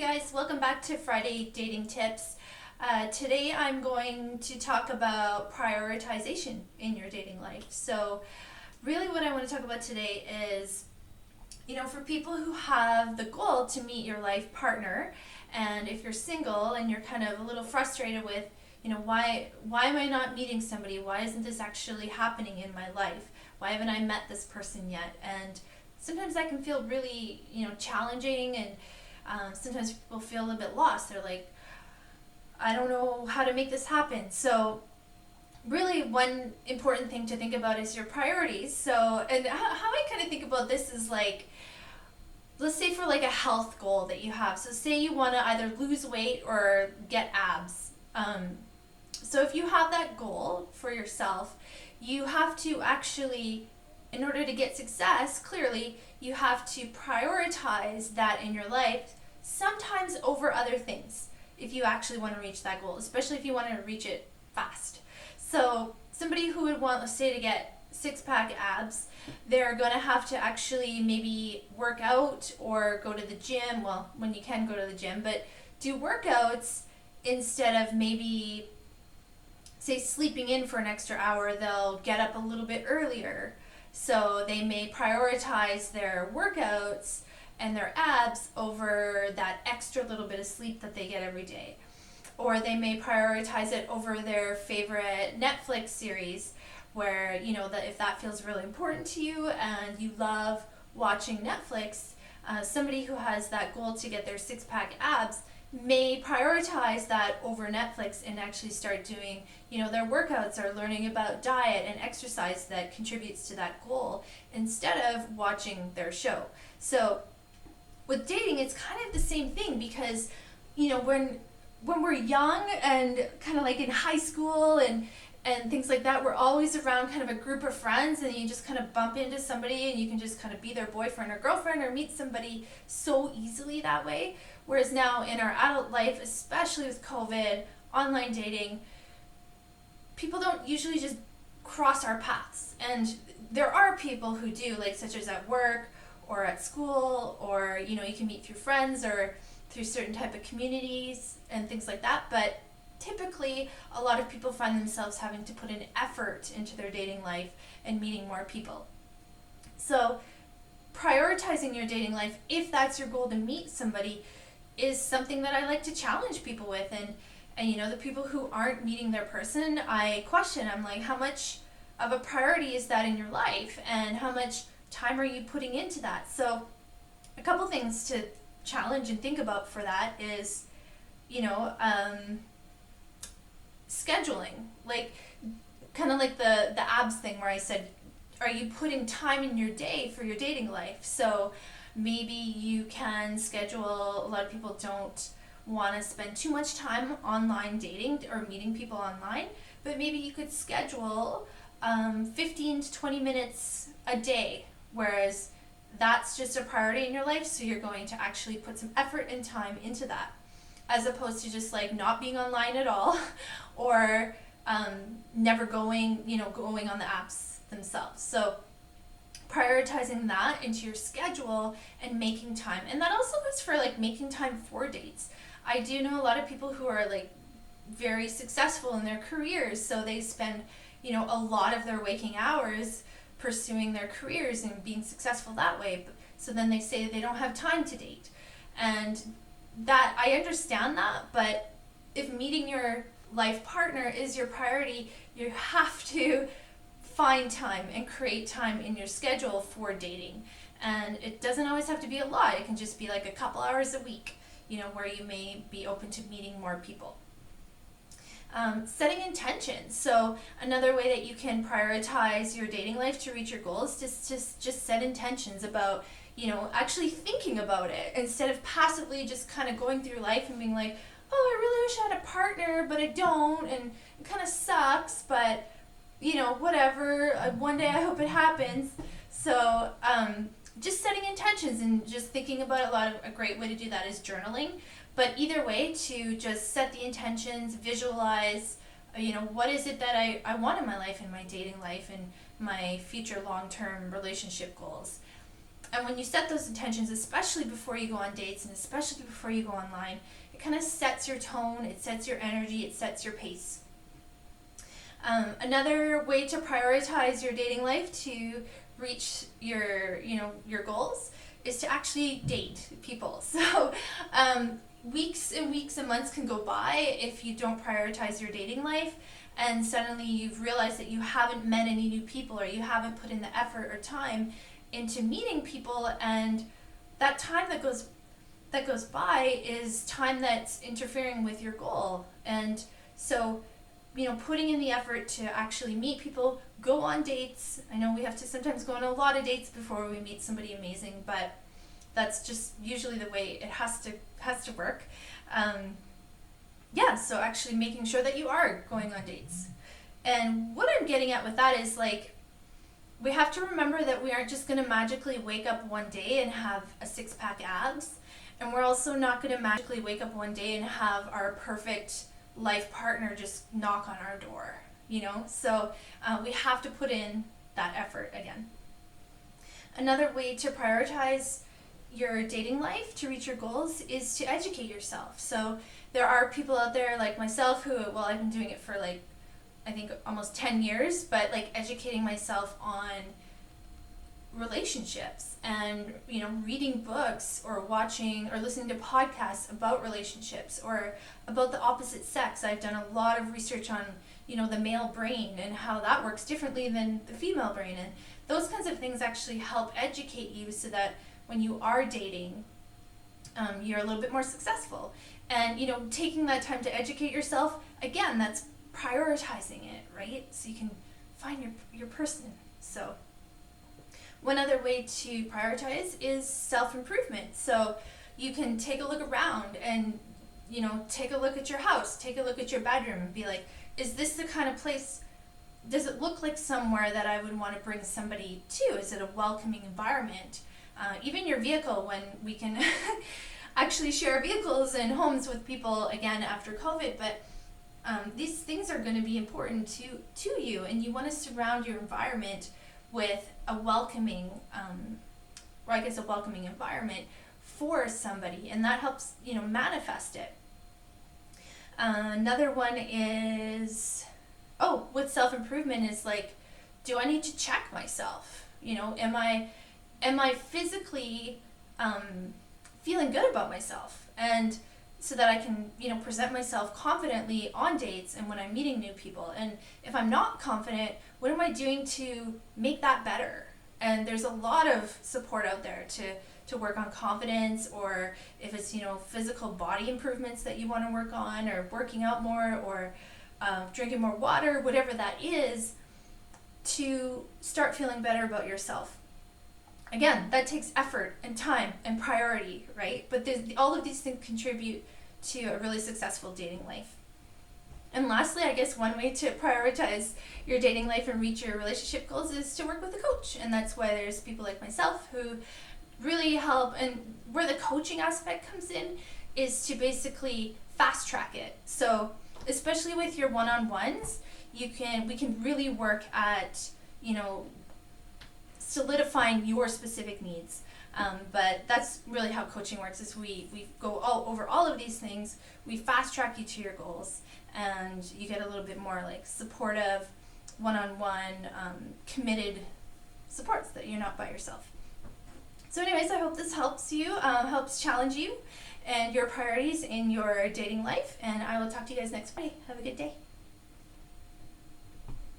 guys, welcome back to Friday Dating Tips. Today I'm going to talk about prioritization in your dating life. So really what I want to talk about today is, for people who have the goal to meet your life partner, and if you're single and you're kind of a little frustrated with, why am I not meeting somebody? Why isn't this actually happening in my life? Why haven't I met this person yet? And sometimes that can feel really, challenging, and sometimes people feel a little bit lost. They're like, I don't know how to make this happen. So really one important thing to think about is your priorities. So, and how I kind of think about this is like, let's say for like a health goal that you have. So say you want to either lose weight or get abs. So if you have that goal for yourself, you have to actually, in order to get success, clearly, you have to prioritize that in your life, sometimes over other things, if you actually want to reach that goal, especially if you want to reach it fast. So somebody who would want, let's say, to get six-pack abs, they're going to have to actually maybe work out or go to the gym, well, when you can go to the gym, but do workouts instead of maybe, say, sleeping in for an extra hour. They'll get up a little bit earlier. So they may prioritize their workouts and their abs over that extra little bit of sleep that they get every day. Or they may prioritize it over their favorite Netflix series where, that if that feels really important to you and you love watching Netflix, somebody who has that goal to get their six-pack abs may prioritize that over Netflix and actually start doing, their workouts or learning about diet and exercise that contributes to that goal instead of watching their show. So with dating, it's kind of the same thing because, when we're young and kind of like in high school and things like that, we're always around kind of a group of friends, and you just kind of bump into somebody and you can just kind of be their boyfriend or girlfriend or meet somebody so easily that way. Whereas now in our adult life, especially with COVID, online dating, people don't usually just cross our paths. And there are people who do, like such as at work or at school, or, you can meet through friends or through certain type of communities and things like that. But typically, a lot of people find themselves having to put an effort into their dating life and meeting more people. So prioritizing your dating life, if that's your goal to meet somebody, is something that I like to challenge people with. And the people who aren't meeting their person, I question. I'm like, how much of a priority is that in your life? And how much time are you putting into that? So a couple things to challenge and think about for that is, scheduling. Like, kind of like the abs thing where I said, are you putting time in your day for your dating life? So maybe you can schedule, a lot of people don't want to spend too much time online dating or meeting people online, but maybe you could schedule 15 to 20 minutes a day, whereas that's just a priority in your life, so you're going to actually put some effort and time into that, as opposed to just like not being online at all or never going on the apps themselves. So prioritizing that into your schedule and making time. And that also goes for like making time for dates. I do know a lot of people who are like very successful in their careers, so they spend, a lot of their waking hours pursuing their careers and being successful that way. So then they say they don't have time to date. And that, I understand that, but if meeting your life partner is your priority, you have to find time and create time in your schedule for dating. And it doesn't always have to be a lot. It can just be like a couple hours a week, where you may be open to meeting more people. Setting intentions. So another way that you can prioritize your dating life to reach your goals is just set intentions about, actually thinking about it instead of passively just kind of going through life and being like, oh, I really wish I had a partner, but I don't, and it kind of sucks, but whatever, one day I hope it happens. So just setting intentions and just thinking about a great way to do that is journaling. But either way, to just set the intentions, visualize, what is it that I want in my life, in my dating life, and my future long-term relationship goals. And when you set those intentions, especially before you go on dates and especially before you go online, it kind of sets your tone, it sets your energy, it sets your pace. Another way to prioritize your dating life to reach your goals is to actually date people. So weeks and weeks and months can go by if you don't prioritize your dating life, and suddenly you've realized that you haven't met any new people, or you haven't put in the effort or time into meeting people, and that time that goes by is time that's interfering with your goal. And so, putting in the effort to actually meet people, go on dates. I know we have to sometimes go on a lot of dates before we meet somebody amazing, but that's just usually the way it has to work. So actually making sure that you are going on dates. And what I'm getting at with that is, like, we have to remember that we aren't just going to magically wake up one day and have a six-pack abs, and we're also not going to magically wake up one day and have our perfect life partner just knock on our door, So we have to put in that effort again. Another way to prioritize your dating life to reach your goals is to educate yourself. So there are people out there like myself who, I've been doing it for I think almost 10 years, but educating myself on relationships and reading books or watching or listening to podcasts about relationships or about the opposite sex. I've done a lot of research on the male brain and how that works differently than the female brain, and those kinds of things actually help educate you so that when you are dating, you're a little bit more successful. And taking that time to educate yourself, again, that's prioritizing it, right? So you can find your person. So one other way to prioritize is self-improvement. So you can take a look around and take a look at your house, take a look at your bedroom, and be like, is this the kind of place, does it look like somewhere that I would want to bring somebody to? Is it a welcoming environment? Even your vehicle, when we can actually share vehicles and homes with people again after COVID, but these things are going to be important to you, and you want to surround your environment with a welcoming, a welcoming environment for somebody, and that helps manifest it. Another one is, with self-improvement is do I need to check myself? Am I physically feeling good about myself, and so that I can present myself confidently on dates and when I'm meeting new people? And if I'm not confident, what am I doing to make that better? And there's a lot of support out there to work on confidence, or if it's physical body improvements that you want to work on, or working out more, or drinking more water, whatever that is, to start feeling better about yourself. Again, that takes effort and time and priority, right? But all of these things contribute to a really successful dating life. And lastly, I guess one way to prioritize your dating life and reach your relationship goals is to work with a coach. And that's why there's people like myself who really help. And where the coaching aspect comes in is to basically fast track it. So especially with your one-on-ones, we can really work at, solidifying your specific needs. But that's really how coaching works, is we go over all of these things, we fast track you to your goals, and you get a little bit more supportive, one-on-one, committed supports, that you're not by yourself. So anyways, I hope this helps you, helps challenge you and your priorities in your dating life, and I will talk to you guys next Friday. Have a good day.